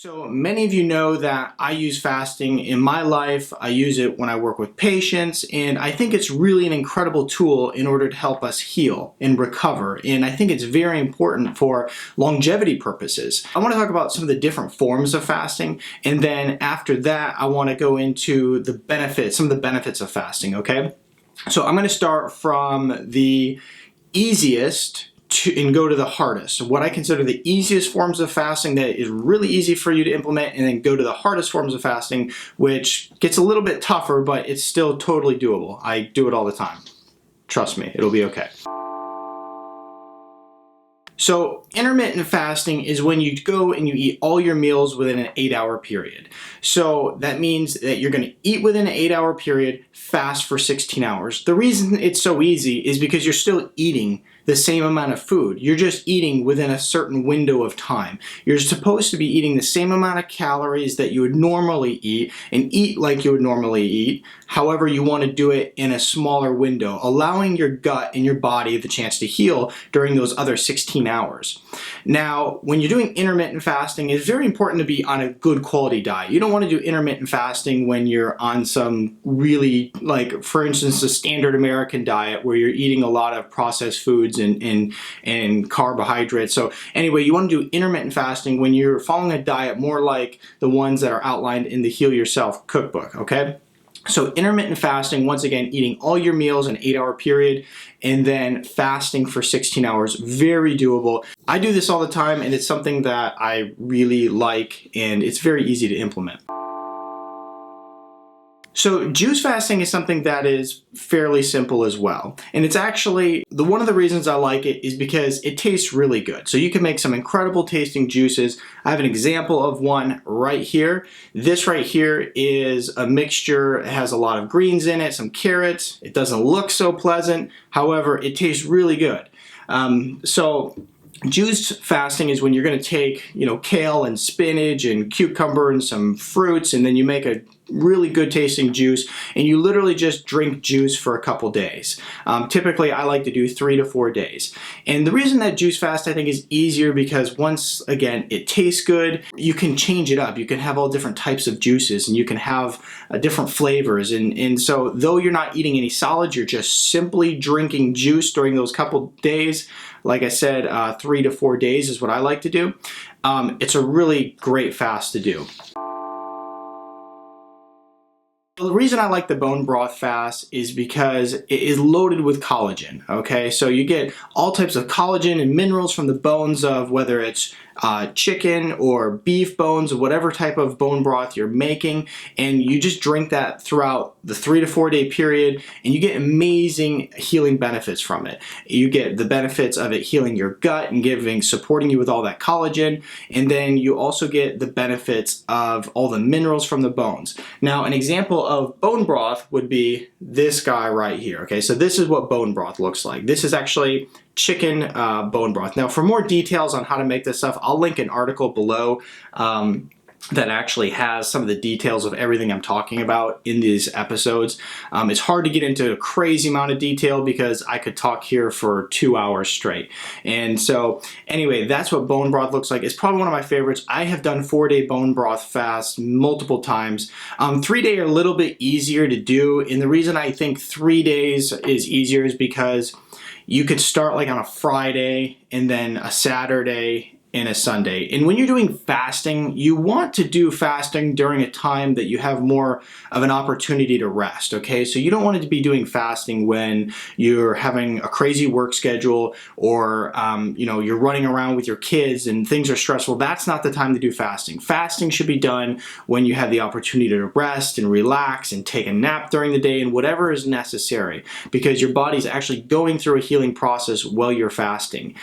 So many of you know that I use fasting in my life. I use it when I work with patients, and I think it's really an incredible tool in order to help us heal and recover. And I think it's very important for longevity purposes. I want to talk about some of the different forms of fasting, and then after that, I want to go into the benefits, some of the benefits of fasting, okay? So I'm going to start from the easiest and go to the hardest. So what I consider the easiest forms of fasting that is really easy for you to implement, and then go to the hardest forms of fasting, which gets a little bit tougher, but it's still totally doable. I do it all the time. Trust me, it'll be okay. So intermittent fasting is when you go and you eat all your meals within an 8-hour period. So that means that you're going to eat within an 8-hour period, fast for 16 hours. The reason it's so easy is because you're still eating the same amount of food. You're just eating within a certain window of time. You're supposed to be eating the same amount of calories that you would normally eat and eat like you would normally eat. However, you want to do it in a smaller window, allowing your gut and your body the chance to heal during those other 16 hours. Now, when you're doing intermittent fasting, it's very important to be on a good quality diet. You don't want to do intermittent fasting when you're on some really, like, for instance, a standard American diet where you're eating a lot of processed foods and carbohydrates. So anyway, you want to do intermittent fasting when you're following a diet more like the ones that are outlined in the Heal Yourself cookbook, okay? So intermittent fasting, once again, eating all your meals in an 8-hour period and then fasting for 16 hours, very doable. I do this all the time, and it's something that I really like, and it's very easy to implement. So juice fasting is something that is fairly simple as well. And it's actually, one of the reasons I like it is because it tastes really good. So you can make some incredible tasting juices. I have an example of one right here. This right here is a mixture. It has a lot of greens in it, some carrots. It doesn't look so pleasant. However, it tastes really good. Juice fasting is when you're going to take, kale and spinach and cucumber and some fruits, and then you make a really good tasting juice, and you literally just drink juice for a couple days. Typically, I like to do 3 to 4 days. And the reason that juice fast, I think, is easier because once again, it tastes good, you can change it up. You can have all different types of juices, and you can have different flavors. And so though you're not eating any solids, you're just simply drinking juice during those couple days. Like I said, 3 to 4 days is what I like to do. It's a really great fast to do. The reason I like the bone broth fast is because it is loaded with collagen, okay? So you get all types of collagen and minerals from the bones of whether it's chicken or beef bones or whatever type of bone broth you're making, and you just drink that throughout the 3 to 4 day period, and you get amazing healing benefits from it. You get the benefits of it healing your gut and supporting you with all that collagen, and then you also get the benefits of all the minerals from the bones. Now, an example of bone broth would be this guy right here, okay? So this is what bone broth looks like. This is actually chicken bone broth. Now, for more details on how to make this stuff, I'll link an article below that actually has some of the details of everything I'm talking about in these episodes. It's hard to get into a crazy amount of detail because I could talk here for 2 hours straight. And so anyway, that's what bone broth looks like. It's probably one of my favorites. I have done 4-day bone broth fast multiple times. 3-day are a little bit easier to do, and the reason I think 3 days is easier is because you could start like on a Friday and then a Saturday and a Sunday. And when you're doing fasting, you want to do fasting during a time that you have more of an opportunity to rest, okay? So you don't want to be doing fasting when you're having a crazy work schedule or, you're running around with your kids and things are stressful. That's not the time to do fasting. Fasting should be done when you have the opportunity to rest and relax and take a nap during the day and whatever is necessary, because your body's actually going through a healing process while you're fasting.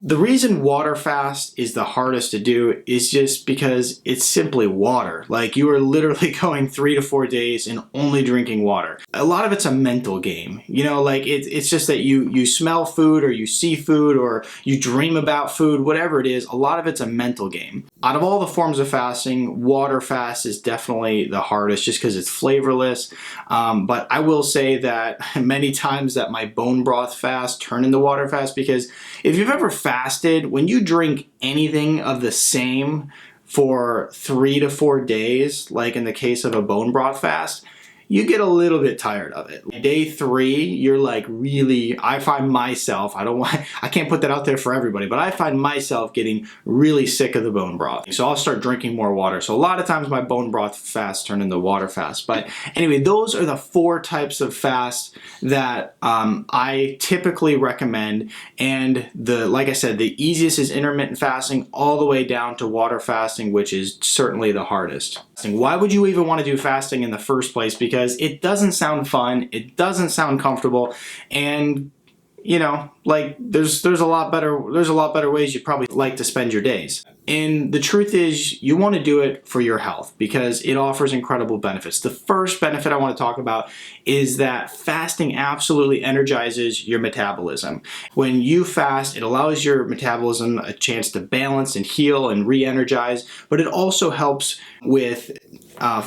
The reason water fast is the hardest to do is just because it's simply water. Like, you are literally going 3 to 4 days and only drinking water. A lot of it's a mental game. It's just that you smell food or you see food or you dream about food, whatever it is, a lot of it's a mental game. Out of all the forms of fasting, water fast is definitely the hardest just because it's flavorless. But I will say that many times that my bone broth fast turned into water fast, because if you've ever fasted fasted, when you drink anything of the same for 3 to 4 days, like in the case of a bone broth fast, you get a little bit tired of it. Day 3, you're like really, I find myself, I can't put that out there for everybody, but I find myself getting really sick of the bone broth. So I'll start drinking more water. So a lot of times my bone broth fasts turn into water fasts. But anyway, those are the 4 types of fasts that I typically recommend. And like I said, the easiest is intermittent fasting all the way down to water fasting, which is certainly the hardest. Why would you even want to do fasting in the first place? Because it doesn't sound fun, it doesn't sound comfortable, and you know, like there's a lot better ways you'd probably like to spend your days. And the truth is, you want to do it for your health because it offers incredible benefits. The first benefit I want to talk about is that fasting absolutely energizes your metabolism. When you fast, it allows your metabolism a chance to balance and heal and re-energize, but it also helps with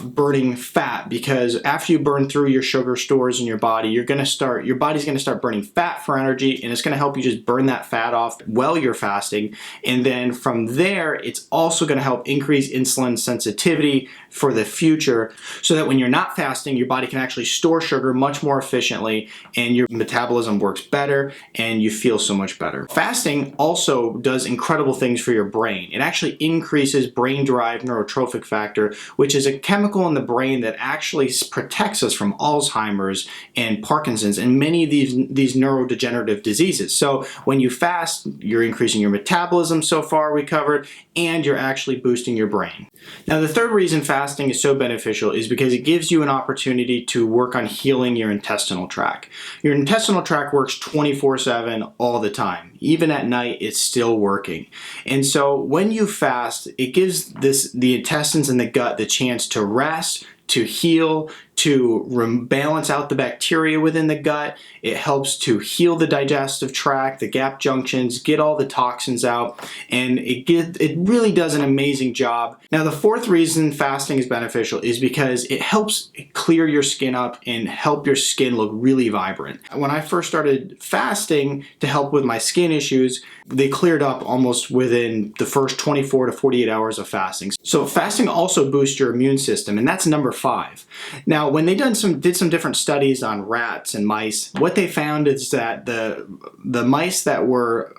burning fat, because after you burn through your sugar stores in your body, your body's going to start burning fat for energy, and it's going to help you just burn that fat off while you're fasting. And then from there, it's also going to help increase insulin sensitivity for the future, so that when you're not fasting, your body can actually store sugar much more efficiently and your metabolism works better and you feel so much better. Fasting also does incredible things for your brain. It actually increases brain-derived neurotrophic factor, which is a chemical in the brain that actually protects us from Alzheimer's and Parkinson's and many of these neurodegenerative diseases. So when you fast, you're increasing your metabolism, so far we covered, and you're actually boosting your brain. Now, the third reason fasting is so beneficial is because it gives you an opportunity to work on healing your intestinal tract. Your intestinal tract works 24/7 all the time. Even at night, it's still working. And so when you fast, it gives the intestines and the gut the chance to rest, to heal, to balance out the bacteria within the gut. It helps to heal the digestive tract, the gap junctions, get all the toxins out, and it really does an amazing job. Now, the fourth reason fasting is beneficial is because it helps clear your skin up and help your skin look really vibrant. When I first started fasting to help with my skin issues, they cleared up almost within the first 24 to 48 hours of fasting. So fasting also boosts your immune system, and that's number 5. Now, when they did some different studies on rats and mice, what they found is that the mice that were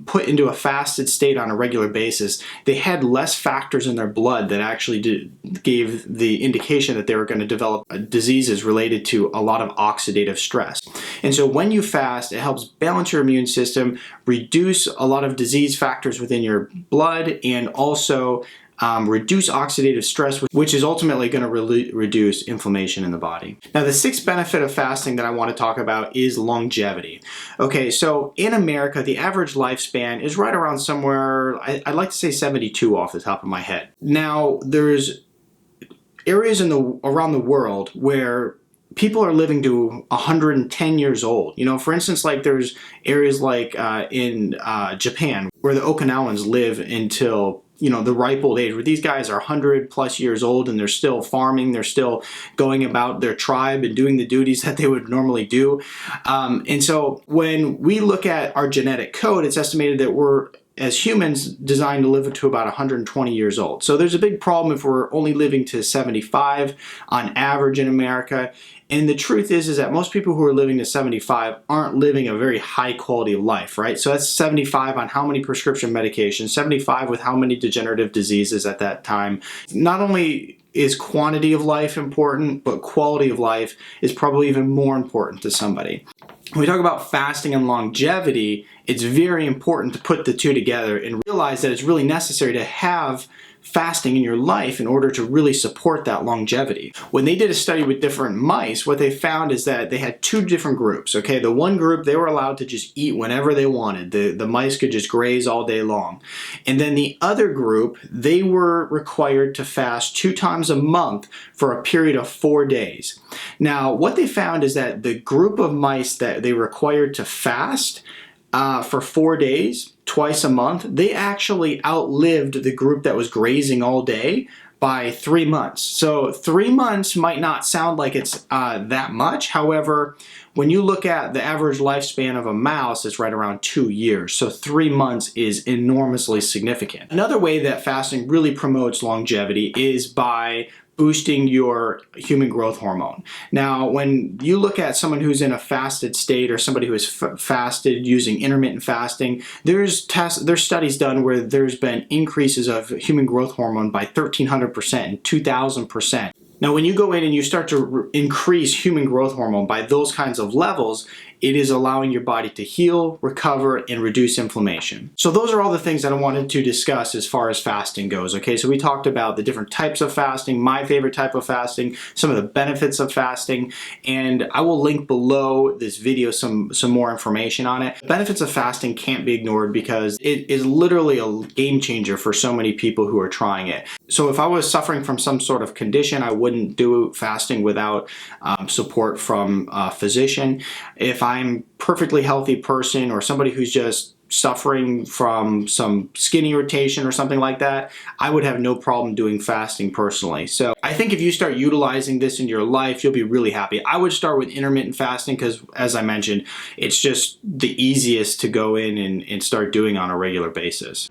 put into a fasted state on a regular basis, they had less factors in their blood that actually gave the indication that they were going to develop diseases related to a lot of oxidative stress. And so when you fast, it helps balance your immune system, reduce a lot of disease factors within your blood, and also reduce oxidative stress, which is ultimately going to reduce inflammation in the body. Now, the 6th benefit of fasting that I want to talk about is longevity. Okay, so in America, the average lifespan is right around somewhere, I'd like to say 72 off the top of my head. Now, there's areas around the world where people are living to 110 years old. You know, for instance, like there's areas like in Japan where the Okinawans live until the ripe old age, where these guys are 100 plus years old and they're still farming, they're still going about their tribe and doing the duties that they would normally do. And so when we look at our genetic code, it's estimated that we're, as humans, designed to live to about 120 years old. So there's a big problem if we're only living to 75 on average in America. And the truth is that most people who are living to 75 aren't living a very high quality of life, right? So that's 75 on how many prescription medications, 75 with how many degenerative diseases at that time. Not only is quantity of life important, but quality of life is probably even more important to somebody. When we talk about fasting and longevity, it's very important to put the two together and realize that it's really necessary to have fasting in your life in order to really support that longevity. When they did a study with different mice, what they found is that they had 2 different groups. Okay, the one group, they were allowed to just eat whenever they wanted. The mice could just graze all day long. And then the other group, they were required to fast 2 times a month for a period of 4 days. Now, what they found is that the group of mice that they required to fast for 4 days, twice a month, they actually outlived the group that was grazing all day by 3 months. So 3 months might not sound like it's that much. However, when you look at the average lifespan of a mouse, it's right around 2 years. So 3 months is enormously significant. Another way that fasting really promotes longevity is by boosting your human growth hormone. Now, when you look at someone who's in a fasted state or somebody who has fasted using intermittent fasting, there's studies done where there's been increases of human growth hormone by 1,300% and 2,000%. Now, when you go in and you start to increase human growth hormone by those kinds of levels, it is allowing your body to heal, recover, and reduce inflammation. So those are all the things that I wanted to discuss as far as fasting goes, okay? So we talked about the different types of fasting, my favorite type of fasting, some of the benefits of fasting, and I will link below this video some more information on it. The benefits of fasting can't be ignored because it is literally a game changer for so many people who are trying it. So if I was suffering from some sort of condition, I wouldn't do fasting without support from a physician. If I'm a perfectly healthy person or somebody who's just suffering from some skin irritation or something like that, I would have no problem doing fasting personally. So I think if you start utilizing this in your life, you'll be really happy. I would start with intermittent fasting because, as I mentioned, it's just the easiest to go in and start doing on a regular basis.